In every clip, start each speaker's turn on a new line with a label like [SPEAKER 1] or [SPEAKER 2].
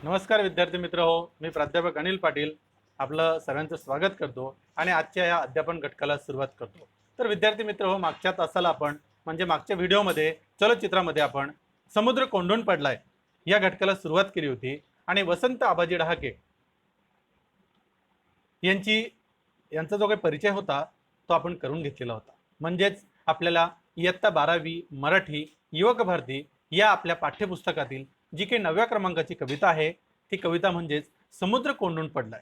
[SPEAKER 1] नमस्कार विद्यार्थी मित्र हो, मी प्राध्यापक अनिल पाटील आपलं सर्वांचं स्वागत करतो आणि आजच्या या अध्यापन घटकाला सुरुवात करतो। तर विद्यार्थी मित्र हो, मागच्या तासाला आपण म्हणजे मागच्या व्हिडिओमध्ये चलचित्रामध्ये आपण समुद्र कोंडून पडलाय या घटकाला सुरुवात केली होती आणि वसंत आबाजी डहाके यांचा जो काही परिचय होता तो आपण करून घेतलेला होता। म्हणजेच आपल्याला इयत्ता 12वी मराठी युवक भारती या आपल्या पाठ्यपुस्तकातील जी काही 9व्या क्रमांकाची कविता आहे ती कविता म्हणजेच समुद्र कोंडून पडलाय।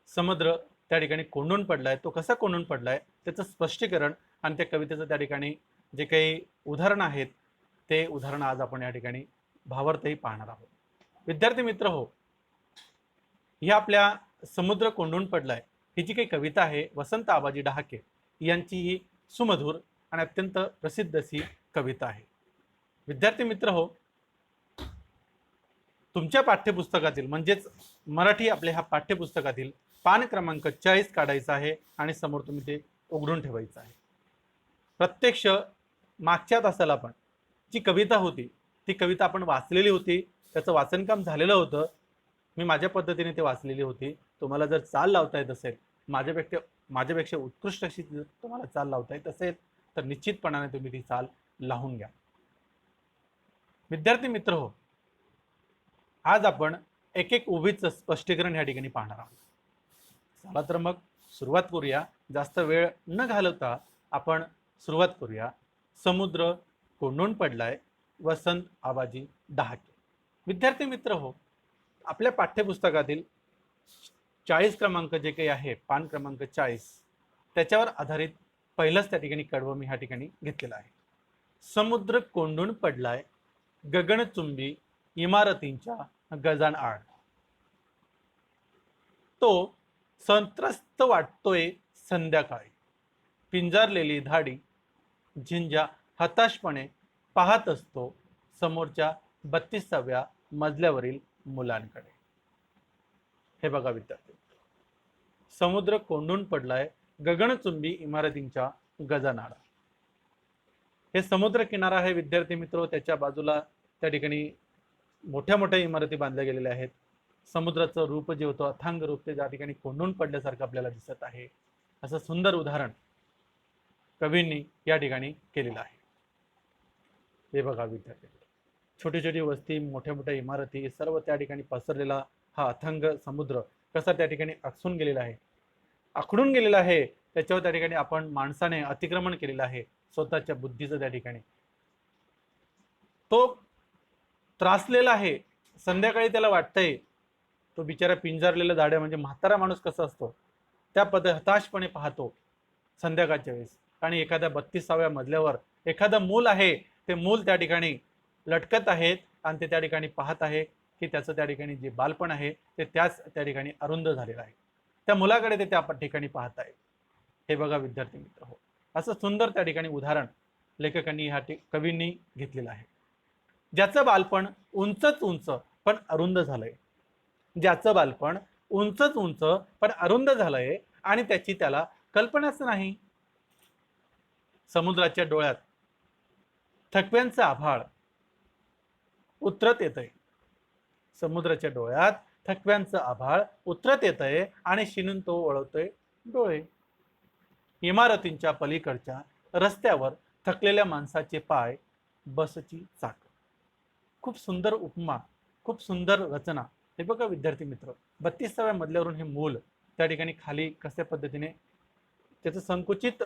[SPEAKER 1] समुद्र त्या ठिकाणी कोंडून पडलाय, तो कसा कोंडून पडलाय त्याचं स्पष्टीकरण आणि त्या कवितेचं त्या ठिकाणी जे काही उदाहरण आहेत ते उदाहरण आज आपण या ठिकाणी भावार्थही पाहणार आहोत। विद्यार्थी मित्र हो, ही आपल्या समुद्र कोंडून पडलाय ही जी काही कविता आहे वसंत आबाजी डहाके यांची ही सुमधुर आणि अत्यंत प्रसिद्ध अशी कविता आहे। विद्यार्थी मित्र हो, तुमच्या पाठ्यपुस्तकातील म्हणजेच मराठी आपल्या ह्या पाठ्यपुस्तकातील पान क्रमांक 40 काढायचा आहे आणि समोर तुम्ही ते उघडून ठेवायचं आहे। प्रत्यक्ष मागच्या तासाला पण जी कविता होती ती कविता आपण वाचलेली होती, त्याचं वाचनकाम झालेलं होतं। मी माझ्या पद्धतीने ते वाचलेली होती। तुम्हाला जर चाल लावता येत असेल, माझ्यापेक्षा उत्कृष्ट अशी तुम्हाला चाल लावता येत असेल तर निश्चितपणाने तुम्ही ती चाल लावून घ्या। विद्यार्थी मित्र हो, आज आपण एक एक उभीचं स्पष्टीकरण या ठिकाणी पाहणार आहोत। चला तर मग सुरुवात करूया। जास्त वेळ न घालवता आपण सुरुवात करूया। समुद्र कोंडून पडलाय वसंत आबाजी डहाके। विद्यार्थी मित्र हो, आपल्या पाठ्यपुस्तकातील 40 क्रमांक जे काही आहे, पान क्रमांक 40 त्याच्यावर आधारित पहिलंच त्या ठिकाणी कडवं मी ह्या ठिकाणी घेतलेलं आहे। समुद्र कोंडून पडलाय गगनचुंबी इमारतींच्या गजांआड, तो संत्रस्त वाटतोय संध्याकाळी, पिंजारलेली धाडी झिंजा हताशपणे पाहत असतो समोरच्या 32व्या मजल्यावरील मुलांकडे। हे बघा विद्यार्थी, समुद्र कोंडून पडलाय गगनचुंबी इमारतींच्या गजांआड। हे समुद्र किनारा आहे विद्यार्थी मित्र, त्याच्या बाजूला त्या ठिकाणी मोठ्या मोठ्या इमारती बांधल्या गेलेल्या आहेत। समुद्राचं रूप जे होतं अथांग रूप ते त्या ठिकाणी कोंडून पडल्यासारखं आपल्याला दिसत आहे। असं सुंदर उदाहरण कवींनी या ठिकाणी केलेलं आहे। हे बघा विद्यार्थी, छोटी छोटी वस्ती, मोठ्या मोठ्या इमारती, सर्व त्या ठिकाणी पसरलेला हा अथांग समुद्र कसा त्या ठिकाणी आखसून गेलेला आहे, आखडून गेलेला आहे। त्याच्यावर त्या ठिकाणी आपण माणसाने अतिक्रमण केलेलं आहे स्वतःच्या बुद्धीचं। त्या ठिकाणी तो त्रासलेला आहे। संध्याकाळी त्याला वाटतंय, तो बिचारा पिंजारलेला झाड म्हणजे म्हातारा माणूस कसा असतो त्या पद्धती हताशपणे पाहतो संध्याकाळच्या वेळेस। आणि एखाद्या 32व्या मजल्यावर एखादं मूल आहे, ते मूल त्या ठिकाणी लटकत आहेत आणि ते त्या ठिकाणी पाहत आहे की त्याचं त्या ठिकाणी जे बालपण आहे ते त्याच त्या ठिकाणी अरुंद झालेलं आहे। त्या मुलाकडे ते त्या ठिकाणी पाहत आहे। हे बघा विद्यार्थी मित्र हो, असं सुंदर त्या ठिकाणी उदाहरण लेखकांनी कवींनी घेतलेलं आहे। ज्याचं बालपण उंचच उंच पण अरुंद झालंय, ज्याचं बालपण उंचच उंच पण अरुंद झालंय आणि त्याची त्याला कल्पनाच नाही। समुद्राच्या डोळ्यात थकव्यांचं आभाळ उतरत येतंय, समुद्राच्या डोळ्यात थकव्यांचं आभाळ उतरत येतंय आणि शिणून तो वळवतोय डोळे। इमारतींच्या पलीकडच्या रस्त्यावर थकलेल्या माणसाचे पाय, बसची चाक। खूप सुंदर उपमा, खूप सुंदर रचना। हे बघा विद्यार्थी मित्र, 32व्या मजल्यावरून हे मूल त्या ठिकाणी खाली कशा पद्धतीने त्याचं संकुचित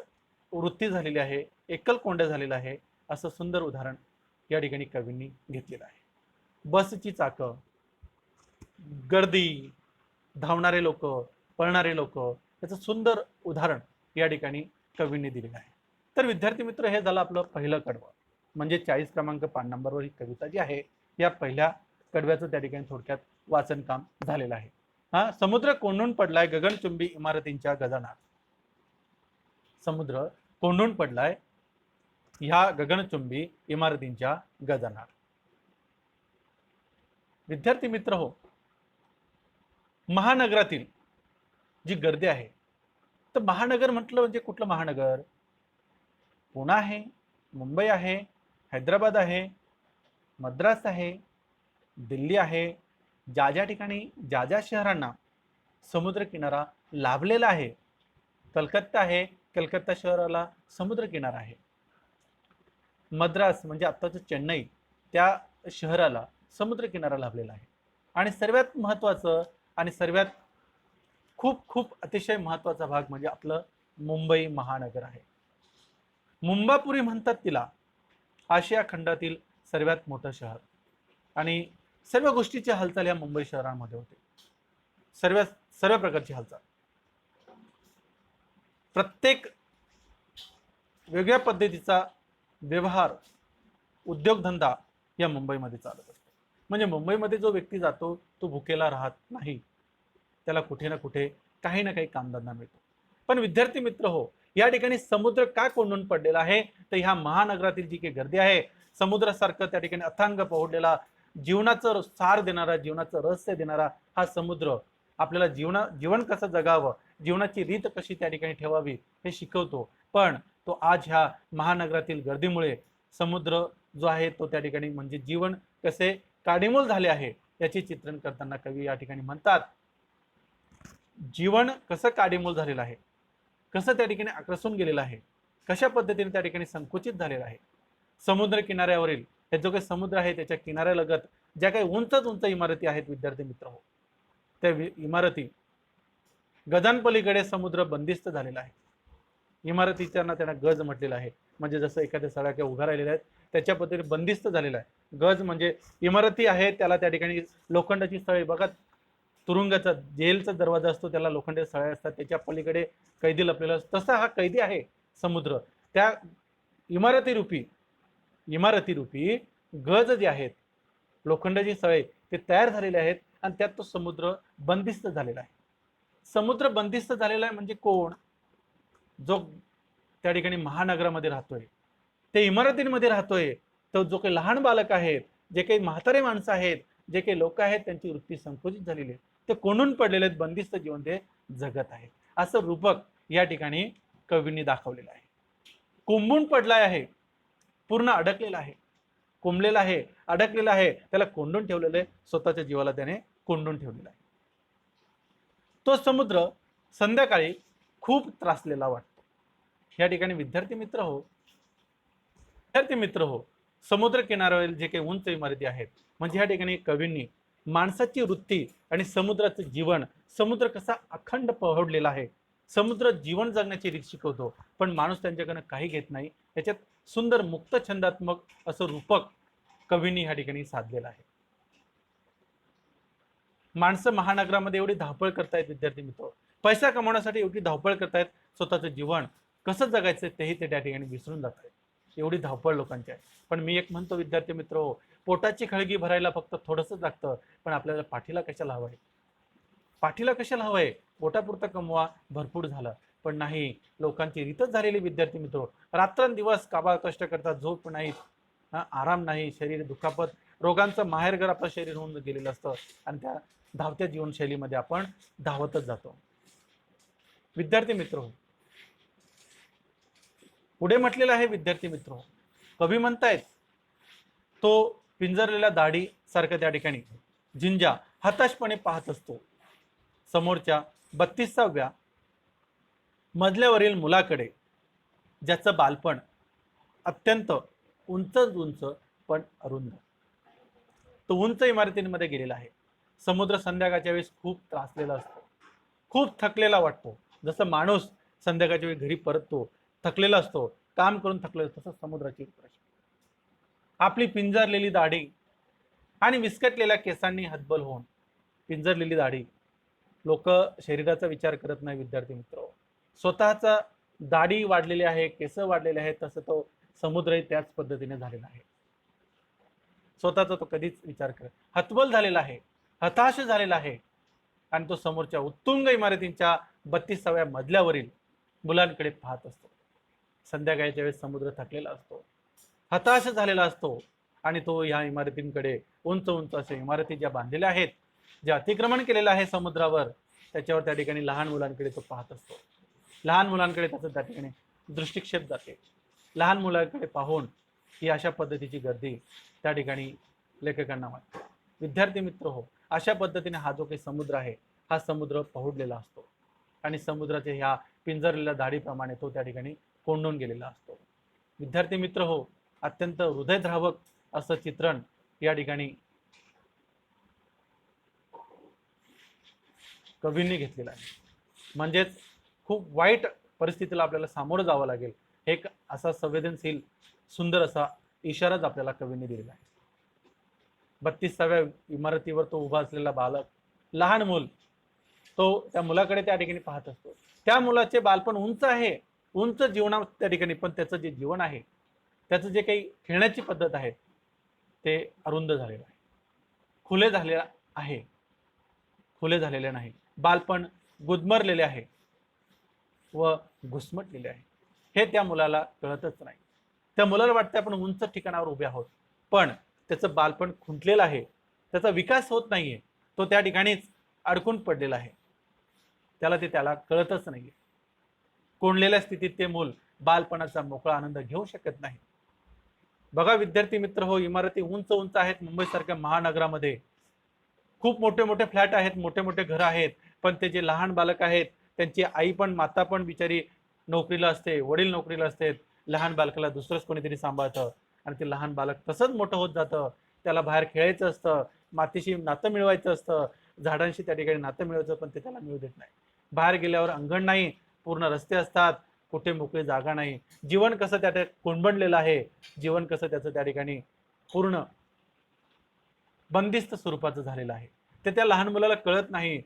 [SPEAKER 1] वृत्ती झालेली आहे, एकल कोंड्या झालेला आहे, असं सुंदर उदाहरण या ठिकाणी कवींनी घेतलेलं आहे। बसची चाक, गर्दी, धावणारे लोक, पळणारे लोक, याचं सुंदर उदाहरण या ठिकाणी कवींनी दिलेलं आहे। तर विद्यार्थी मित्र, हे झालं आपलं पहिलं कडवं, म्हणजे 40 क्रमांक पान नंबरवर ही कविता जी आहे या पहिल्या कडव्याचं त्या ठिकाणी थोडक्यात वाचन काम झालेलं आहे। हा, समुद्र कोंडून पडलाय गगनचुंबी इमारतींच्या गजांआड। समुद्र कोंडून पडलाय ह्या गगनचुंबी इमारतींच्या गजांआड। विद्यार्थी मित्र हो, महानगरातील जी गर्दी आहे, तर महानगर म्हटलं म्हणजे कुठलं महानगर? पुणे आहे, मुंबई आहे, हैदराबाद आहे, मद्रास आहे, दिल्ली आहे, ज्या ज्या ठिकाणी ज्या ज्या शहरांना समुद्रकिनारा लाभलेला आहे, कलकत्ता आहे, कलकत्ता शहराला समुद्रकिनारा आहे. मद्रास म्हणजे आत्ताचं चेन्नई, त्या शहराला समुद्रकिनारा लाभलेला आहे. आणि सर्वात महत्त्वाचं आणि सर्वात खूप खूप अतिशय महत्त्वाचा भाग म्हणजे आपलं मुंबई महानगर आहे. मुंबापुरी म्हणतात तिला, आशिया खंडातील सर्वात मोठं शहर. आणि सर्व गोष्टीची हालचाल या मुंबई शहरामध्ये होते. सर्व सर्व प्रकारची हालचाल, प्रत्येक वेगळ्या पद्धतीचा व्यवहार, उद्योगधंदा या मुंबईमध्ये चालत असतो. म्हणजे मुंबईमध्ये जो व्यक्ती जातो तो भुकेला राहत नाही, त्याला कुठे ना कुठे काही ना काही कामधंदा मिळतो. पण विद्यार्थी मित्र हो, या ठिकाणी समुद्र का कोंडून पडलेला आहे? तर ह्या महानगरातील जी काही गर्दी आहे, समुद्रासारखं त्या ठिकाणी अथांग पोहडलेला, जीवनाचं सार देणारा, जीवनाचं रहस्य देणारा हा समुद्र आपल्याला जीवन कसं जगावं, जीवनाची रीत कशी त्या ठिकाणी ठेवावी हे शिकवतो. पण तो आज ह्या महानगरातील गर्दीमुळे समुद्र जो आहे तो त्या ठिकाणी म्हणजे जीवन कसे काडीमोल झाले आहे याचे चित्रण करताना कवी या ठिकाणी म्हणतात, जीवन कसं काडीमोल झालेलं आहे, कसं त्या ठिकाणी आकर्षून गेलेलं आहे, कशा पद्धतीने त्या ठिकाणी संकुचित झालेलं आहे. समुद्र किनाऱ्यावरील हे जो काही समुद्र आहे त्याच्या किनाऱ्यालगत ज्या काही उंच उंच इमारती आहेत विद्यार्थी मित्र हो, त्या इमारती गजांपलीकडे समुद्र बंदिस्त झालेला आहे. इमारतीच्या त्यांना गज म्हटलेलं आहे. म्हणजे जसं एखाद्या सळाक्या उभ्या राहिलेल्या आहेत त्याच्या पद्धतीने बंदिस्त झालेला आहे. गज म्हणजे इमारती आहे, त्याला त्या ठिकाणी लोखंडाची सळई, बघा तुरुंगाचा जेलचा दरवाजा असतो त्याला लोखंडाच्या सळ्या असतात, त्याच्या पलीकडे कैदी लपलेला असतो. तसा हा कैदी आहे समुद्र. त्या इमारती रूपी गज जे आहेत, लोखंडाची सळे ते तयार झालेले आहेत आणि त्यात तो समुद्र बंदिस्त झालेला आहे. समुद्र बंदिस्त झालेला आहे म्हणजे कोण? जो त्या ठिकाणी महानगरामध्ये राहतोय, ते इमारतींमध्ये राहतोय, तो जो काही लहान बालक आहेत, जे काही म्हातारे माणसं आहेत, जे काही लोक आहेत त्यांची वृत्ती संकुचित झालेली आहे, ते कोंडून पडलेले आहेत, बंदिस्त जीवन ते जगत आहेत. असं रूपक या ठिकाणी कवींनी दाखवलेलं आहे. कोंबून पडलाय आहे, पूर्ण अडकलेला आहे, कोंबलेला आहे, अडकलेला आहे, त्याला कोंडून ठेवलेलं आहे, स्वतःच्या जीवाला त्याने कोंडून ठेवलेला आहे. तो समुद्र संध्याकाळी खूप त्रासलेला वाटतो. या ठिकाणी विद्यार्थी मित्र हो, समुद्र किनाऱ्यावरील जे काही उंच इमारती आहेत, म्हणजे या ठिकाणी कवींनी माणसाची वृत्ती आणि समुद्राचं जीवन, समुद्र कसा अखंड पहडलेला आहे, समुद्र जीवन जगण्याची रीत शिकवतो, पण माणूस त्यांच्याकडनं काही घेत नाही, याच्यात सुंदर मुक्त छंदात्मक असं रूपक कवींनी या ठिकाणी साधलेलं आहे. माणसं महानगरामध्ये एवढी धावपळ करतायत विद्यार्थी मित्र, पैसा कमवण्यासाठी एवढी धावपळ करतायत, स्वतःचं जीवन कसं जगायचं तेही ते त्या ठिकाणी विसरून जात आहेत. एवढी धावपळ लोकांची आहे. पण मी एक म्हणतो विद्यार्थी मित्र हो, पोटाची खळगी भरायला फक्त थोडंसं लागतं, पण आपल्याला पाठीला कशाला हवंय? पाठीला कशाला हवंय? पोटापुरतं कमवा, भरपूर झालं. पण नाही, लोकांची रीतच झालेली विद्यार्थी मित्र, रात्रंदिवस काबाड कष्ट करतात, झोप नाही, आराम नाही, शरीर दुखापत, रोगांचं माहेरघर आपलं शरीर होऊन गेलेलं असतं आणि त्या धावत्या जीवनशैलीमध्ये आपण धावतच जातो. विद्यार्थी मित्र हो, पुढे म्हटलेलं आहे विद्यार्थी मित्र, कवी म्हणतायत, तो पिंजरलेल्या दाढी सारखं त्या ठिकाणी झिंजा हताशपणे पाहत असतो समोरच्या 32व्या मजल्यावरील मुलाकडे, ज्याचं बालपण अत्यंत उंच उंच पण अरुंद. तो उंच इमारतींमध्ये गेलेला आहे. समुद्र संध्याकाळच्या वेळेस खूप त्रासलेला असतो, खूप थकलेला वाटतो. जसं माणूस संध्याकाळच्या वेळी घरी परततो, थकलेला असतो, काम करून थकलेला असतो, तसं समुद्राची आपली पिंजरलेली दाढी आणि विस्कटलेल्या केसांनी हतबल होऊन, पिंजरलेली दाढी, लोक शरीराचा विचार करत नाही विद्यार्थी मित्र, स्वतःचा दाढी वाढलेली आहे, केस वाढलेले आहेत, तसं तो समुद्रही त्याच पद्धतीने झालेला आहे. स्वतःचा तो कधीच विचार करत, हतबल झालेला आहे, हताश झालेला आहे. आणि तो समोरच्या उत्तुंग इमारतींच्या 32व्या मजल्यावरील मुलांकडे पाहत असतो. संध्याकाळच्या वेळेस समुद्र थकलेला असतो, हताश झालेला असतो आणि तो या इमारतींकडे, उंच उंच अशा इमारती ज्या बांधलेल्या आहेत, जे अतिक्रमण केलेलं आहे समुद्रावर, त्याच्यावर त्या ठिकाणी लहान मुलांकडे तो पाहत असतो. लहान मुलांकडे त्याचं त्या ठिकाणी दृष्टिक्षेप जाते. लहान मुलांकडे पाहून ही अशा पद्धतीची गर्दी त्या ठिकाणी लेखकांना वाटते. विद्यार्थी मित्र हो, अशा पद्धतीने हा जो काही समुद्र आहे हा समुद्र पहुडलेला असतो आणि समुद्राच्या ह्या पिंजरलेल्या दाढीप्रमाणे तो त्या ठिकाणी कोंडून गेलेला असतो. विद्यार्थी मित्र हो, अत्यंत हृदयद्रावक असं चित्रण या ठिकाणी कवींनी घेतलेलं आहे. म्हणजेच खूप वाईट परिस्थितीला आपल्याला सामोरं जावं लागेल, एक असा संवेदनशील सुंदर असा इशाराच आपल्याला कवींनी दिलेला आहे. 32व्या इमारतीवर तो उभा असलेला बालक, लहान मूल, तो त्या मुलाकडे त्या ठिकाणी पाहत असतो. त्या मुलाचे बालपण उंच आहे, उंच जीवना त्या ठिकाणी, पण त्याचं जे जीवन आहे, त्याचं जे काही खेळण्याची पद्धत आहे ते अरुंद झालेलं आहे, खुले झाले आहे, खुले झालेले नाही. बालपण गुदमरलेले आहे व घुसमटलेले आहे. हे त्या मुलाला कळतच नाही. त्या मुलाला वाटतं आपण उंच ठिकाणावर उभे आहोत, पण त्याचं बालपण खुंटलेलं आहे, त्याचा विकास होत नाहीये, तो त्या ठिकाणीच अडकून पडलेला आहे. त्याला कळतच नाहीये. कोंडलेल्या स्थितीत ते मूल बालपणाचा मोकळा आनंद घेऊ शकत नाही. बघा विद्यार्थी मित्र हो, इमारती उंच उंच आहेत मुंबई सारख्या महानगरामध्ये, खूप मोठे मोठे फ्लॅट आहेत, मोठे मोठे घर आहेत, पण ते जे लहान बालक आहेत त्यांची आई पण, माता पण बिचारी नोकरीला असते, वडील नोकरीला असतात, लहान बालकाला दुसरंच कोणीतरी सांभाळतं आणि ते लहान बालक तसंच मोठं होत जातं. त्याला बाहेर खेळायचं असतं, मातीशी नातं मिळवायचं असतं, झाडांशी त्या ठिकाणी नातं मिळवायचं, पण ते त्याला मिळू देत नाही. बाहेर गेल्यावर अंगण नाही, पूर्ण रस्ते असतात, कुठे मोकळी जागा नाही. जीवन कसं त्या कोंडबणलेलं आहे, जीवन कसं त्याचं त्या ठिकाणी पूर्ण बंदिस्त स्वरूपाचं झालेलं आहे. ते त्या लहान मुलाला कळत नाही,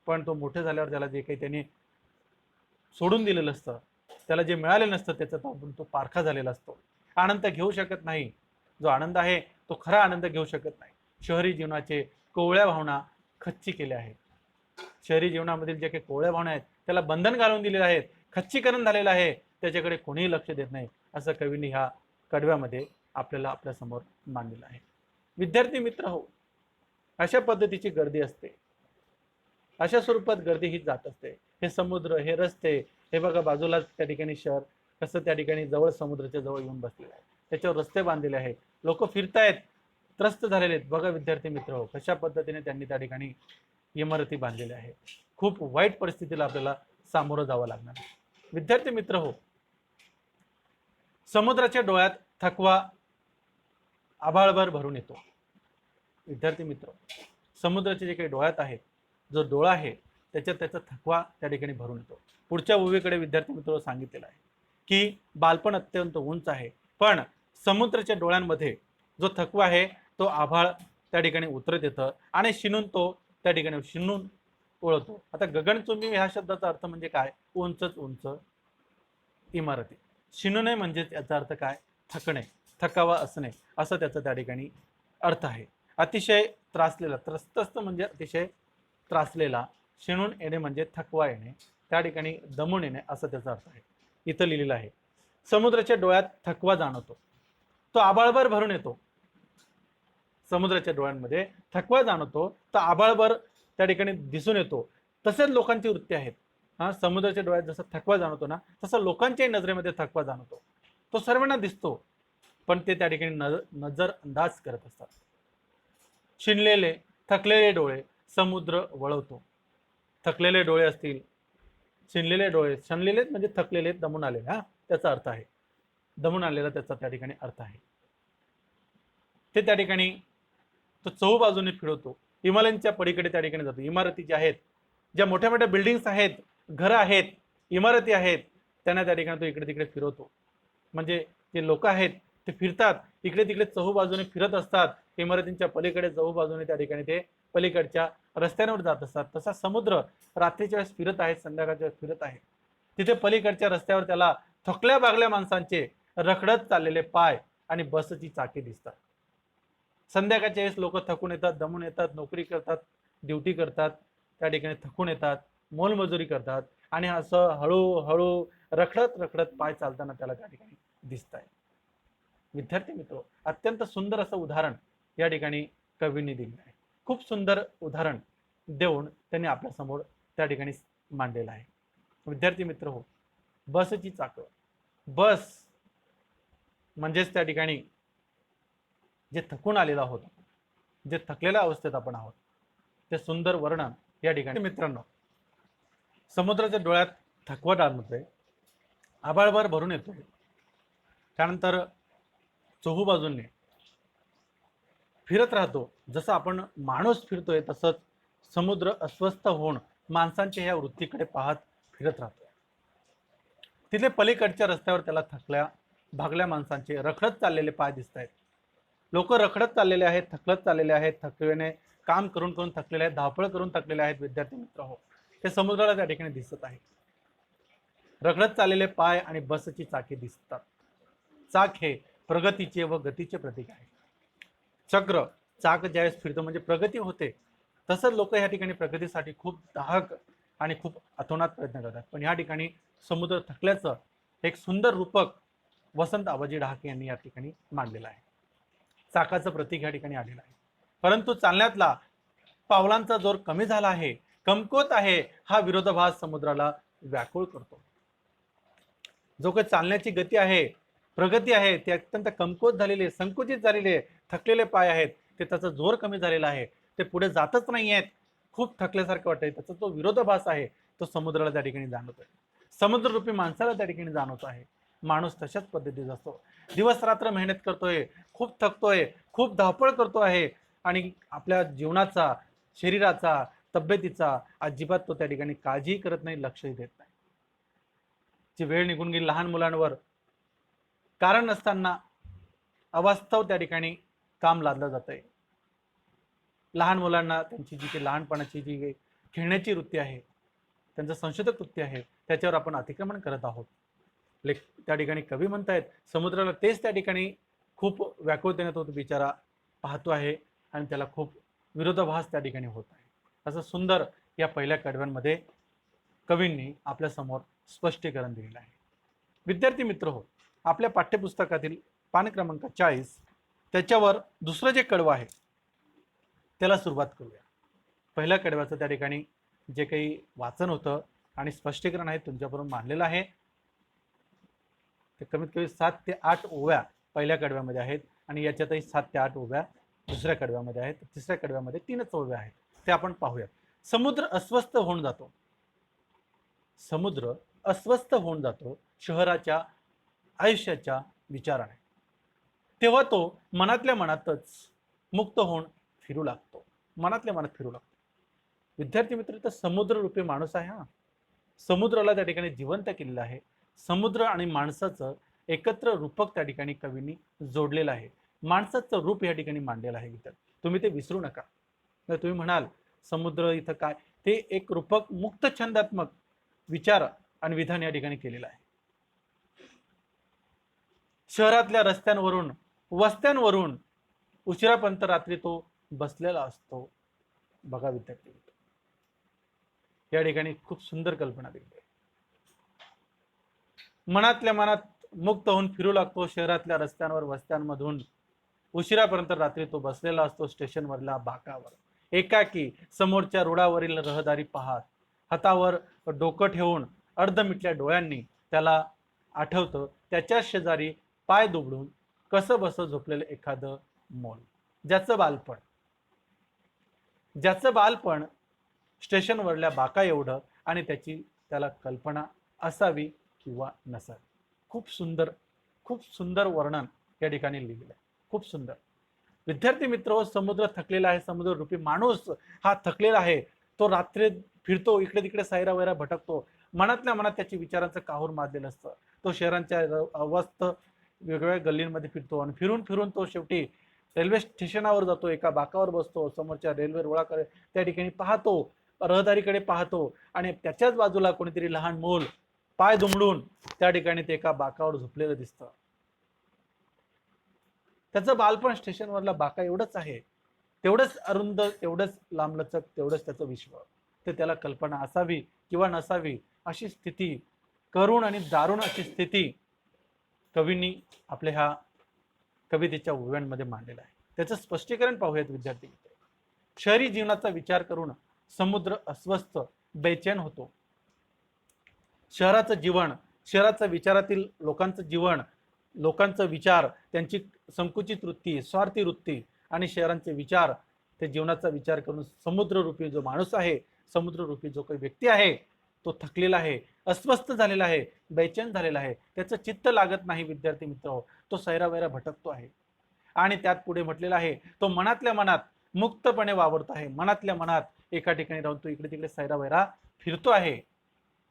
[SPEAKER 1] पण तो मोठे झाल्यावर त्याला जे काही त्याने सोडून दिलेलं असतं, त्याला जे मिळालेलं नसतं, त्याचा तो पारखा झालेला असतो. आनंद घेऊ शकत नाही. जो आनंद आहे तो खरा आनंद घेऊ शकत नाही. शहरी जीवनाचे कोवळ्या भावना खच्ची केल्या आहेत. शहरी जीवनामधील जे काही कोवळ्या भावना आहेत त्याला बंधन घालून दिलेले आहेत, खच्चीकरण झालेलं आहे, त्याच्याकडे कोणीही लक्ष देत नाही, असं कवींनी ह्या कडव्यामध्ये आपल्याला आपल्या समोर मांडलेलं आहे. विद्यार्थी मित्र हो, अशा पद्धतीची गर्दी असते, अशा स्वरूपात गर्दी ही जात असते. हे समुद्र, हे रस्ते, हे बघा बाजूला त्या ठिकाणी शहर कसं त्या ठिकाणी जवळ समुद्राच्या जवळ येऊन बसलेलं आहे, त्याच्यावर रस्ते बांधलेले आहेत, लोक फिरतायत, त्रस्त झालेले आहेत. बघा विद्यार्थी मित्र हो, कशा पद्धतीने त्यांनी त्या ठिकाणी इमारती बांधलेल्या आहेत. खूप वाईट परिस्थितीला आपल्याला सामोरं जावं लागणार. विद्यार्थी मित्र हो, समुद्राच्या डोळ्यात थकवा आभाळभर भरून येतो. विद्यार्थी मित्र, समुद्राचे जे काही डोळ्यात आहेत, जो डोळा आहे त्याच्यात त्याचा थकवा त्या ठिकाणी भरून येतो. पुढच्या ओवीकडे विद्यार्थी मित्र सांगितलेलं आहे की बालपण अत्यंत उंच आहे, पण समुद्राच्या डोळ्यांमध्ये जो थकवा आहे तो आभाळ त्या ठिकाणी उतरत येतं आणि शिनून तो त्या ठिकाणी शिनून ओळखतो. आता गगनचुंबी ह्या शब्दाचा अर्थ म्हणजे काय? उंचच उंच इमारती. शिनूने म्हणजे याचा अर्थ काय? थकणे, थकावा असणे, असं त्याचा त्या ठिकाणी अर्थ आहे. अतिशय त्रासलेला, त्रस्तस्त म्हणजे अतिशय त्रासलेला, शिणून येणे म्हणजे थकवा येणे, त्या ठिकाणी दमून येणे, असं त्याचा अर्थ आहे. इथं लिहिलेलं आहे समुद्राच्या डोळ्यात थकवा जाणवतो, तो आभाळभर भरून येतो. समुद्राच्या डोळ्यांमध्ये थकवा जाणवतो, तर आभाळभर त्या ठिकाणी दिसून येतो. तसेच लोकांची वृत्ती आहेत. समुद्राच्या डोळ्यात जसं थकवा जाणवतो ना, तसं लोकांच्याही नजरेमध्ये थकवा जाणवतो. तो सर्वांना दिसतो, पण ते त्या ठिकाणी नजर अंदाज करत असतात. शिनलेले, थकलेले डोळे समुद्र वळवतो. थकलेले डोळे असतील, शिनलेले डोळे, शनलेले म्हणजे थकलेले, दमून आलेले, त्याचा अर्थ आहे. दमून आलेला त्याचा त्या ठिकाणी अर्थ आहे. ते त्या ठिकाणी तो चहूबाजूने फिरवतो. हिमालयांच्या पलीकडे त्या ठिकाणी जातो. इमारती ज्या आहेत, ज्या मोठ्या मोठ्या बिल्डिंग्स आहेत, घरं आहेत, इमारती आहेत, त्यांना त्या ठिकाणी तो इकडे तिकडे फिरवतो. म्हणजे जे लोक आहेत ते फिरतात, इकडे तिकडे चहूबाजूने फिरत असतात. इमारतींच्या पलीकडे चहूबाजूने त्या ठिकाणी ते पलीकडच्या रस्त्यांवर जात असतात. तसा समुद्र रात्रीच्या वेळेस फिरत आहे, संध्याकाळच्या वेळेस फिरत आहे. तिथे पलीकडच्या रस्त्यावर त्याला थकल्या बागल्या माणसांचे रखडत चाललेले पाय आणि बसची चाके दिसतात. संध्याकाळच्या वेळेस लोक थकून येतात, दमून येतात, नोकरी करतात, ड्युटी करतात, त्या ठिकाणी थकून येतात, मोलमजुरी करतात आणि असं हळूहळू रखडत रखडत पाय चालताना त्याला त्या ठिकाणी दिसत आहे. विद्यार्थी मित्र, अत्यंत सुंदर असं उदाहरण या ठिकाणी कवींनी दिलं आहे. खूप सुंदर उदाहरण देऊन त्यांनी आपल्या समोर त्या ठिकाणी मांडलेलं आहे. विद्यार्थी मित्र हो, बसची चाकं, बस म्हणजेच त्या ठिकाणी जे थकून आलेला होता जे थकलेल्या अवस्थेत आपण आहोत ते सुंदर वर्णन या ठिकाणी. मित्रांनो, समुद्राच्या डोळ्यात थकवा जाणवतोय, आभाळभर भरून येतोय, त्यानंतर चोहू बाजूंनी फिरत राहतो. जसं आपण माणूस फिरतोय तसंच समुद्र अस्वस्थ होऊन माणसांच्या ह्या वृत्तीकडे पाहत फिरत राहतो. तिथे पलीकडच्या रस्त्यावर त्याला थकल्या भागल्या माणसांचे रखडत चाललेले पाय दिसत आहेत. लोक रखडत चाललेले आहेत, थकलत चाललेले आहेत, थकवेने काम करून करून थकलेले आहेत, धावपळ करून थकलेले आहेत. विद्यार्थी मित्र हो, ते समुद्राला त्या ठिकाणी दिसत आहे. रखडत चाललेले पाय आणि बसची चाके दिसतात. चाक हे प्रगतीचे व गतीचे प्रतीक आहे. चक्र चाक ज्यावेळेस फिरतो म्हणजे प्रगती होते, तसंच लोक या ठिकाणी प्रगतीसाठी खूप दाहक आणि खूप अतोनात प्रयत्न करतात. पण या ठिकाणी समुद्र थकल्याचं एक सुंदर रूपक वसंत आबाजी डहाके यांनी या ठिकाणी मांडलेलं आहे. चाकाचं प्रतीक या ठिकाणी आलेलं आहे. परंतु चालण्यातला पावलांचा जोर कमी झाला आहे, कमकुवत आहे, हा विरोधाभास समुद्राला व्याकुळ करतो. जो काही चालण्याची गती आहे, प्रगती आहे, ती अत्यंत कमकुवत झालेली आहे, संकुचित झालेली आहे. थकलेले पाय आहेत, ते त्याचा जोर कमी झालेला आहे, ते पुढे जातच नाही आहेत, खूप थकल्यासारखं वाटतंय. त्याचा जो विरोधाभास आहे तो समुद्राला त्या ठिकाणी जाणवतोय. समुद्ररूपी माणसाला त्या ठिकाणी जाणवत आहे. माणूस तशाच पद्धतीचा असतो, दिवस रात्र मेहनत करतोय, खूप थकतोय, खूप धावपळ करतो आहे आणि आपल्या जीवनाचा, शरीराचा, तब्येतीचा अजिबात तो त्या ठिकाणी काळजी करत नाही, लक्षही देत नाही. जी वेळ निघून गेली, लहान मुलांवर कारण नसताना अवास्तव त्या ठिकाणी काम लादलं जातंय. लहान मुलांना त्यांची जी काही लहानपणाची जी खेळण्याची वृत्ती आहे, त्यांचं संशोधक वृत्ती आहे, त्याच्यावर आपण अतिक्रमण करत आहोत. त्या ठिकाणी कवी म्हणतायत, समुद्राला तेच त्या ठिकाणी खूप व्याकुळतेने तो बिचारा पाहतो आहे आणि त्याला खूप विरोधाभास त्या ठिकाणी होत आहे. असं सुंदर या पहिल्या कडव्यांमध्ये कवींनी आपल्या समोर स्पष्टीकरण दिलेलं आहे. विद्यार्थी मित्र हो, आपल्या पाठ्यपुस्तकातील पान क्रमांक 40 त्याच्यावर दुसरं जे कडवं आहे त्याला सुरुवात करूया. पहिल्या कडव्याचं त्या ठिकाणी जे काही वाचन होतं आणि स्पष्टीकरण आहे तुमच्याबरोबर मांडलेलं आहे. ते कमीत कमी 7 ते 8 ओव्या पहिल्या कडव्यामध्ये आहेत आणि याच्यातही 7 ते 8 ओव्या दुसऱ्या कडव्यामध्ये आहेत. तिसऱ्या कडव्यामध्ये 3च ओव्या आहेत. ते आपण पाहूयात. समुद्र अस्वस्थ होऊन जातो. समुद्र अस्वस्थ होऊन जातो शहराच्या आयुष्याच्या विचाराने. तेव्हा तो मनातल्या मनातच मुक्त होऊन फिरू लागतो, मनातल्या मनात फिरू लागतो. विद्यार्थी मित्र, तर समुद्र रूपी माणूस आहे. हा समुद्राला त्या ठिकाणी जिवंत केलेलं आहे. समुद्र आणि माणसाचं एकत्र रूपक त्या ठिकाणी कवींनी जोडलेलं आहे. माणसाचं रूप या ठिकाणी मांडलेलं आहे. विद्यार्थी, तुम्ही ते विसरू नका. तर तुम्ही म्हणाल समुद्र इथं काय, ते एक रूपक मुक्त छंदात्मक विचार आणि विधान या ठिकाणी केलेलं आहे. शहरातल्या रस्त्यांवरून वस्त्यांवरून उशिरापर्यंत रात्री तो बसलेला असतो. बघा विद्यार्थी, या ठिकाणी खूप सुंदर कल्पना दिली आहे. मनातल्या मनात मुक्त होऊन फिरू लागतो. शहरातल्या रस्त्यांवर वस्त्यांमधून उशिरापर्यंत रात्री तो बसलेला असतो स्टेशनवरल्या बाकावर, एकाकी समोरच्या रुळावरील रहदारी पाहत, हातावर डोकं ठेवून अर्धमिटल्या डोळ्यांनी त्याला आठवतं त्याच्या शेजारी पाय दुबडून कसं बस झोपलेलं एखादं मोल, ज्याचं बालपण स्टेशनवरल्या बाका एवढं आणि त्याला कल्पना असावी किंवा नसावी. खूप सुंदर वर्णन या ठिकाणी लिहिलेलं आहे. खूप सुंदर. विद्यार्थी मित्र, समुद्र थकलेला आहे. समुद्र रूपी माणूस हा थकलेला आहे. तो रात्री फिरतो, इकडे तिकडे सायरा वैरा भटकतो. मनातल्या मनात त्याची विचारांचं काहूर माजलेलं असतं. तो शहरांच्या अवस्थ वेगवेगळ्या गल्लींमध्ये फिरतो आणि फिरून फिरून तो शेवटी रेल्वे स्टेशनावर जातो. एका बाकावर बसतो, समोरच्या रेल्वे रुळाकडे त्या ठिकाणी पाहतो, रहदारीकडे पाहतो आणि त्याच्याच बाजूला कोणीतरी लहान मूल पाय दुमडून त्या ठिकाणी ते एका बाकावर झोपलेलं दिसतं. त्याचं बालपण स्टेशनवरला बाका एवढंच आहे, तेवढंच अरुंद, तेवढंच लांबलचक, तेवढंच त्याचं विश्व. ते त्याला कल्पना असावी किंवा नसावी अशी स्थिती, करुण आणि दारुण अशी स्थिती कवींनी आपल्या ह्या कवितेच्या ओव्यांमध्ये मांडलेलं आहे. त्याचं स्पष्टीकरण पाहूयात विद्यार्थी. शहरी जीवनाचा विचार करून समुद्र अस्वस्थ, बेचैन होतो. शहराचं जीवन, शहराच्या विचारातील लोकांचं जीवन, लोकांचं विचार, त्यांची संकुचित वृत्ती, स्वार्थी वृत्ती आणि शहरांचे विचार ते जीवनाचा विचार करून समुद्ररूपी जो माणूस आहे, समुद्ररूपी जो काही व्यक्ती आहे, तो थकलेला आहे, अस्वस्थ झालेला आहे, बेचैन झालेला आहे, त्याचं चित्त लागत नाही विद्यार्थी मित्र, तो सैरावैरा भटकतो आहे. आणि त्यात पुढे म्हटलेलं आहे, तो मनातल्या मनात मुक्तपणे वावरतो आहे. मनातल्या मनात एका ठिकाणी राहून तो इकडे तिकडे सैरावैरा फिरतो आहे.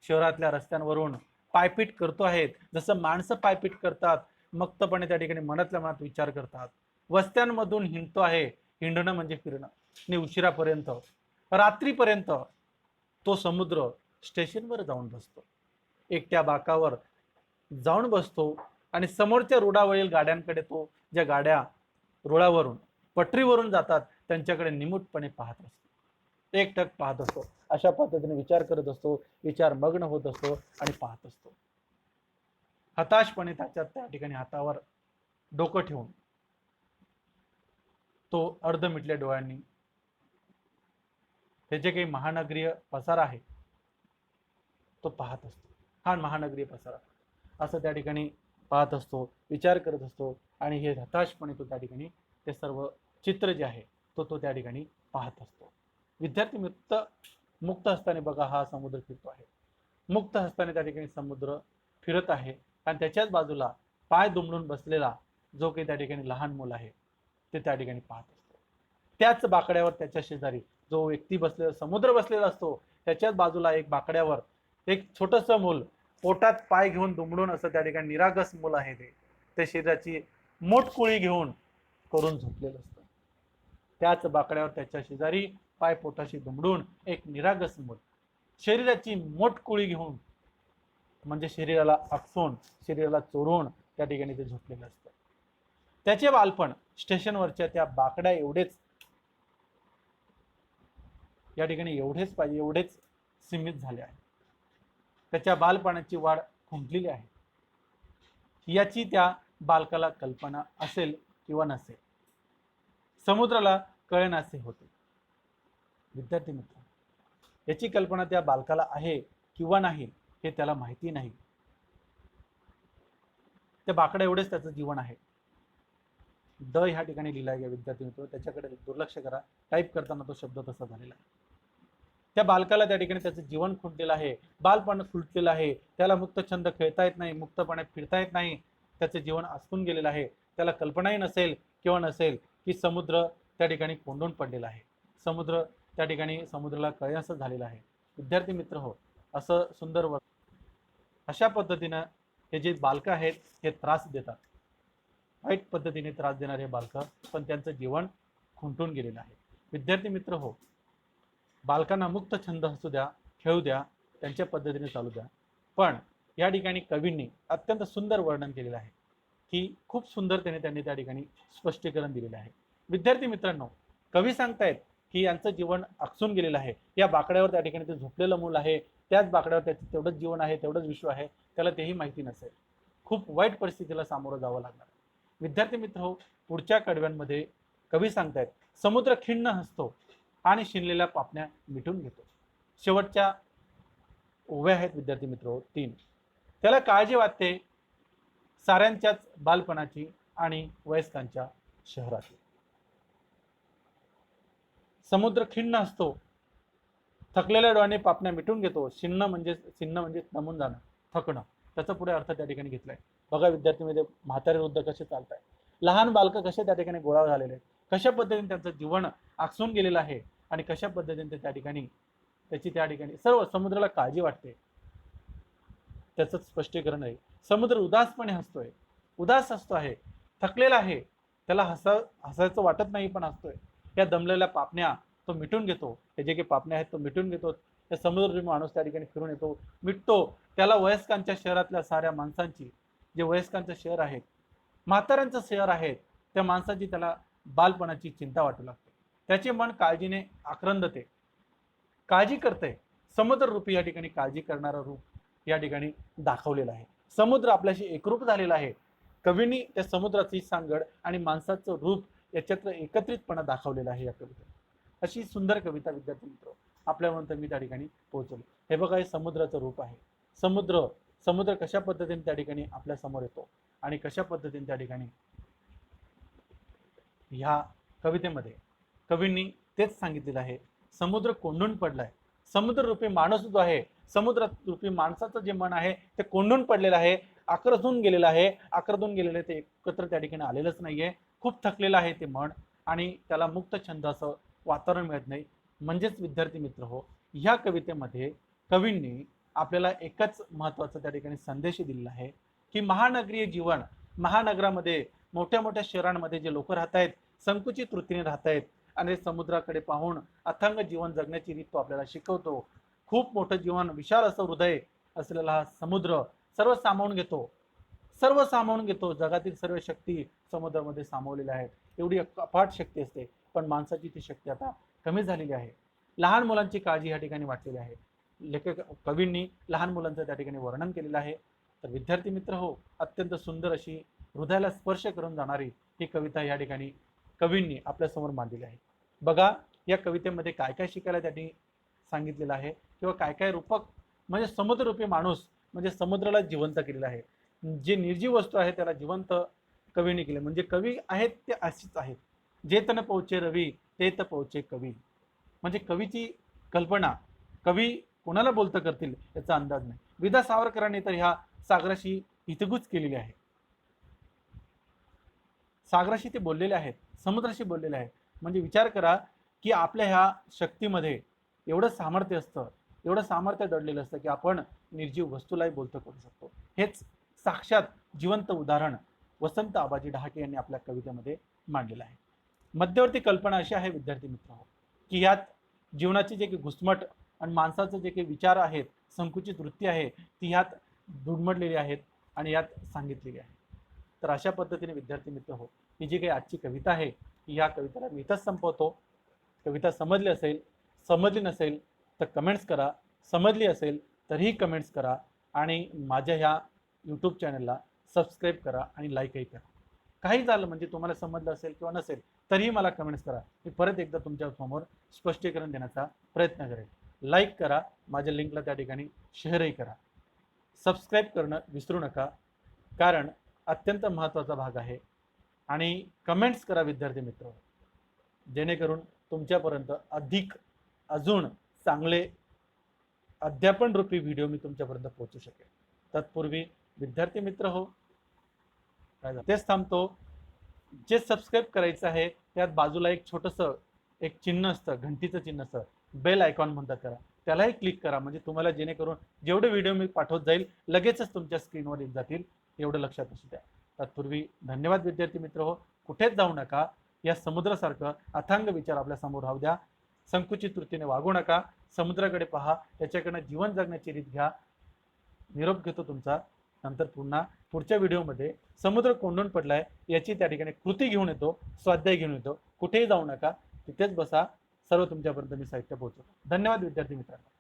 [SPEAKER 1] शहरातल्या रस्त्यांवरून पायपीट करतो आहेत. जसं माणसं पायपीट करतात, मुक्तपणे त्या ठिकाणी मनातल्या मनात विचार करतात. वस्त्यांमधून हिंडतो आहे. हिंडणं म्हणजे फिरणं. आणि उशिरापर्यंत, रात्रीपर्यंत तो समुद्र स्टेशनवर जाऊन बसतो. एकट्या बाकावर जाऊन बसतो आणि समोरच्या रुळावरील गाड्यांकडे तो, ज्या गाड्या रुळावरून पटरीवरून जातात त्यांच्याकडे निमूटपणे पाहत असतो. एकटक पाहत असतो. अशा पद्धतीने विचार करत असतो, विचार मग्न होत असतो आणि पाहत असतो. हताशपणे त्या ठिकाणी हातावर डोकं ठेवून तो अर्ध मिटल्या डोळ्यांनी हे जे काही महानगरीय पसारा आहे तो पाहत असतो. हा महानगरीय पसारा असं त्या ठिकाणी पाहत असतो, विचार करत असतो आणि हे हताशपणे तो त्या ठिकाणी ते सर्व चित्र जे आहे तो त्या ठिकाणी पाहत असतो. विद्यार्थी मित्र, मुक्त हस्ताने बघा हा समुद्र फिरतो आहे. मुक्त हस्ताने त्या ठिकाणी समुद्र फिरत आहे आणि त्याच्याच बाजूला पाय दुमडून बसलेला जो काही त्या ठिकाणी लहान मूल आहे ते त्या ठिकाणी पाहत असतो. त्याच बाकड्यावर त्याच्या शेजारी जो व्यक्ती बसलेला, समुद्र बसलेला असतो, त्याच्याच बाजूला एक बाकड्यावर एक छोटस मूल पोटात पाय घेऊन दुमडून असं त्या ठिकाणी निरागस मूल आहे. ते शरीराची मोठकुळी घेऊन करून झोपलेलं असतं. त्याच बाकड्यावर त्याच्या शेजारी पाय पोटाशी दुमडून एक निरागस मूल शरीराची मोठकुळी घेऊन, म्हणजे शरीराला आकसून, शरीराला चोरून त्या ठिकाणी ते झोपलेलं असतं. त्याचे बालपण स्टेशनवरच्या त्या बाकड्या एवढेच या ठिकाणी एवढेच पाहिजे एवढेच सीमित झाले आहे. त्याच्या बालपणाची वाढ खुंटलेली आहे. याची त्या बालकाला कल्पना असेल किंवा नसेल, समुद्राला कळेनासे होते. विद्यार्थी मित्र, याची कल्पना त्या बालकाला आहे किंवा नाही हे त्याला माहिती नाही. त्या बाकडा एवढेच त्याचं जीवन आहे. द ह्या ठिकाणी लिहिला आहे विद्यार्थी मित्र, त्याच्याकडे दुर्लक्ष करा. टाईप करताना तो शब्द तसा झालेला आहे. त्या बालकाला त्या ठिकाणी त्याचं जीवन खुंटलेलं आहे, बालपण खुंटलेलं आहे. त्याला मुक्त छंद खेळता येत नाही, मुक्तपणे फिरता येत नाही. त्याचं जीवन आसकून गेलेलं आहे. त्याला कल्पनाही नसेल किंवा नसेल की समुद्र त्या ठिकाणी कोंडून पडलेला आहे. समुद्र त्या ठिकाणी समुद्राला कळेनासं झालेलं आहे. विद्यार्थी मित्र हो, असं सुंदर अशा पद्धतीनं हे जे बालकं आहेत हे त्रास देतात. वाईट पद्धतीने त्रास देणारे बालकं, पण त्यांचं जीवन खुंटून गेलेलं आहे. विद्यार्थी मित्र हो, बालकांना मुक्त छंद असू द्या, खेळू द्या, त्यांच्या पद्धतीने चालू द्या. पण या ठिकाणी कवींनी अत्यंत सुंदर वर्णन केलेलं आहे की खूप सुंदरतेने त्यांनी त्या ठिकाणी स्पष्टीकरण दिलेलं आहे. विद्यार्थी मित्रांनो, कवी सांगतायत की यांचं जीवन आकसून गेलेलं आहे. या बाकड्यावर त्या ठिकाणी ते झोपलेलं मूल आहे, त्याच बाकड्यावर त्याचं तेवढंच जीवन आहे, तेवढंच विश्व आहे, त्याला तेही माहिती नसेल. खूप वाईट परिस्थितीला सामोरं जावं लागणार. विद्यार्थी मित्र हो, पुढच्या कडव्यांमध्ये कवी सांगतायत, समुद्र खिन्न हसतो आणि शिनलेल्या पापण्या मिटून घेतो. शेवटच्या ओव्या आहेत विद्यार्थी मित्र 3. त्याला काळजी वाटते साऱ्यांच्याच बालपणाची आणि वयस्कांच्या शहराची. समुद्र खिन्न असतो, थकलेल्या डोळ्याने पापण्या मिटून घेतो. शिन्न म्हणजे नमून जाणं, थकणं. त्याचा पुढे अर्थ त्या ठिकाणी घेतलाय. बघा विद्यार्थी मध्ये म्हातारे वृद्ध कसे चालताय, लहान बालकं कसे त्या ठिकाणी गोळा झालेले आहेत, कशा पद्धतीने त्यांचं जीवन आकसून गेलेलं आहे आणि कशा पद्धतीने त्या ठिकाणी त्याची त्या ठिकाणी सर्व समुद्राला काळजी वाटते, त्याचं स्पष्टीकरण आहे. समुद्र उदासपणे हसतोय, उदास हसतो आहे, थकलेला आहे, त्याला हसायचं वाटत नाही पण हसतोय. या दमलेल्या पापण्या तो मिटून घेतो. हे जे काही पापण्या आहेत तो मिटून घेतो. त्या समुद्र माणूस त्या ठिकाणी फिरून येतो, मिटतो. त्याला वयस्कांच्या शहरातल्या साऱ्या माणसांची, जे वयस्कांचं शहर आहेत, म्हाताऱ्यांचं शहर आहेत, त्या माणसाची त्याला बालपणाची चिंता वाटू लागते. त्याचे मन काळजीने आक्रंदते, काळजी करते. समुद्र रूपी या ठिकाणी काळजी करणारं रूप या ठिकाणी दाखवलेलं आहे. समुद्र आपल्याशी एकरूप झालेला आहे. कवींनी त्या समुद्राची सांगड आणि माणसाचं रूप याच्यातलं एकत्रितपणा दाखवलेला आहे या कवितेत. अशी सुंदर कविता विद्यार्थी मित्र आपल्यापर्यंत मी त्या ठिकाणी पोहोचवली. हे बघा, हे समुद्राचं रूप आहे. समुद्र कशा पद्धतीने त्या ठिकाणी आपल्या समोर येतो आणि कशा पद्धतीने त्या ठिकाणी ह्या कवितेमध्ये कवींनी तेच सांगितलेलं आहे. समुद्र कोंडून पडलाय. समुद्र रूपी माणूस जो आहे, समुद्र रूपी माणसाचं जे मन आहे ते कोंडून पडलेलं आहे, आक्रजून गेलेलं आहे. आक्रजून गेलेलं ते एकत्र त्या ठिकाणी आलेलंच नाहीये. खूप थकलेलं आहे ते मन आणि त्याला मुक्त छंद असं वातावरण मिळत नाही. म्हणजेच विद्यार्थी मित्र हो, ह्या कवितेमध्ये कवींनी आपल्याला एकच महत्त्वाचा त्या ठिकाणी संदेश दिलेला आहे की महानगरीय जीवन, महानगरामध्ये मोठ्या मोठ्या शहरांमध्ये जे लोक राहत आहेत, संकुचित वृत्तीने राहत आहेत आणि समुद्राकडे पाहून अथांग जीवन जगण्याची रीत तो आपल्याला शिकवतो. खूप मोठं जीवन, विशाल असं हृदय असलेला हा समुद्र सर्व सामावून घेतो, सर्व सामावून घेतो. जगातील सर्व शक्ती समुद्रामध्ये सामावलेल्या आहेत. एवढी अफाट शक्ती असते, पण माणसाची ती शक्ती आता कमी झालेली आहे. लहान मुलांची काळजी या ठिकाणी वाटलेली आहे. लेखक कवींनी लहान मुलांचं त्या ठिकाणी वर्णन केलेलं आहे. तर विद्यार्थी मित्र हो, अत्यंत सुंदर अशी हृदयाला स्पर्श करून जाणारी ही कविता या ठिकाणी कवींनी आपल्यासमोर मांडलेली आहे. बघा, या कवितेमध्ये काय काय शिकायला त्यांनी सांगितलेलं आहे किंवा काय काय रूपक म्हणजे समुद्ररूपी माणूस म्हणजे समुद्राला जिवंत केलेला आहे. जे निर्जीव वस्तू आहे त्याला जिवंत कवीने केले. म्हणजे कवी आहेत ते अशीच आहेत. जे तन पोचे रवी ते त पोचे कवी. म्हणजे कवीची कल्पना कवी कोणाला बोलतं करतील याचा अंदाज नाही. विदा सावरकरांनी तर ह्या सागराशी हितगुज केलेली आहे. सागराशी ते बोललेले आहेत, समुद्राशी बोललेले आहेत. म्हणजे विचार करा की आपल्या ह्या शक्तीमध्ये एवढं सामर्थ्य असतं, एवढं सामर्थ्य दडलेलं असतं की आपण निर्जीव वस्तूलाही बोलतं करू शकतो. हेच साक्षात जिवंत उदाहरण वसंत आबाजी डहाके यांनी आपल्या कवितेमध्ये मांडलेलं आहे. मध्यवर्ती कल्पना अशी आहे विद्यार्थी मित्र की यात जीवनाची जे काही घुसमट आणि माणसाचं जे काही विचार आहेत, संकुचित वृत्ती आहे, ती यात दुडमडलेली आहेत आणि यात सांगितलेली आहे. तर अशा पद्धतीने विद्यार्थी मित्र हो, ही जी काही आजची कविता आहे, या कवितेला मी इथंच संपवतो. कविता समजली असेल, समजली नसेल तर कमेंट्स करा. समजली असेल तरीही कमेंट्स करा आणि माझ्या ह्या यूट्यूब चॅनलला सबस्क्राईब करा आणि लाईकही करा. काही झालं म्हणजे तुम्हाला समजलं असेल किंवा नसेल तरीही मला कमेंट्स करा. मी परत एकदा तुमच्या समोर स्पष्टीकरण देण्याचा प्रयत्न करेन. लाईक करा, माझ्या लिंकला त्या ठिकाणी शेअरही करा. सबस्क्राईब करणं विसरू नका, कारण अत्यंत महत्त्वाचा भाग आहे. आणि कमेंट्स करा विद्यार्थी मित्र, जेणेकरून तुमच्यापर्यंत अधिक अजून चांगले अध्यापन रूपी व्हिडिओ मी तुमच्यापर्यंत पोहोचू शकेल. तत्पूर्वी विद्यार्थी मित्र हो, तेच थांबतो. जे सबस्क्राईब करायचं आहे त्यात बाजूला एक छोटंसं एक चिन्ह असतं, घंटीचं चिन्ह असतं, बेल आयकॉन म्हणतात त्याला, त्यालाही क्लिक करा. म्हणजे तुम्हाला जेणेकरून जेवढे व्हिडिओ मी पाठवत जाईल लगेचच तुमच्या स्क्रीनवर येत जातील. एवढं लक्षात असू द्या. तत्पूर्वी धन्यवाद विद्यार्थी मित्र हो. कुठेच जाऊ नका. या समुद्रासारखं अथांग विचार आपल्या समोर राहू द्या. संकुचित वृत्तीने वागू नका. समुद्राकडे पहा, त्याच्याकडनं जीवन जगण्याची रीत घ्या. निरोप घेतो तुमचा. नंतर पुन्हा पुढच्या व्हिडिओमध्ये समुद्र कोंडून पडलाय याची त्या ठिकाणी कृती घेऊन येतो, स्वाध्याय घेऊन येतो. कुठेही जाऊ नका, तिथेच बसा. सर्व तुमच्यापर्यंत मी साहित्य पोहोचवतो. धन्यवाद विद्यार्थी मित्रांनो.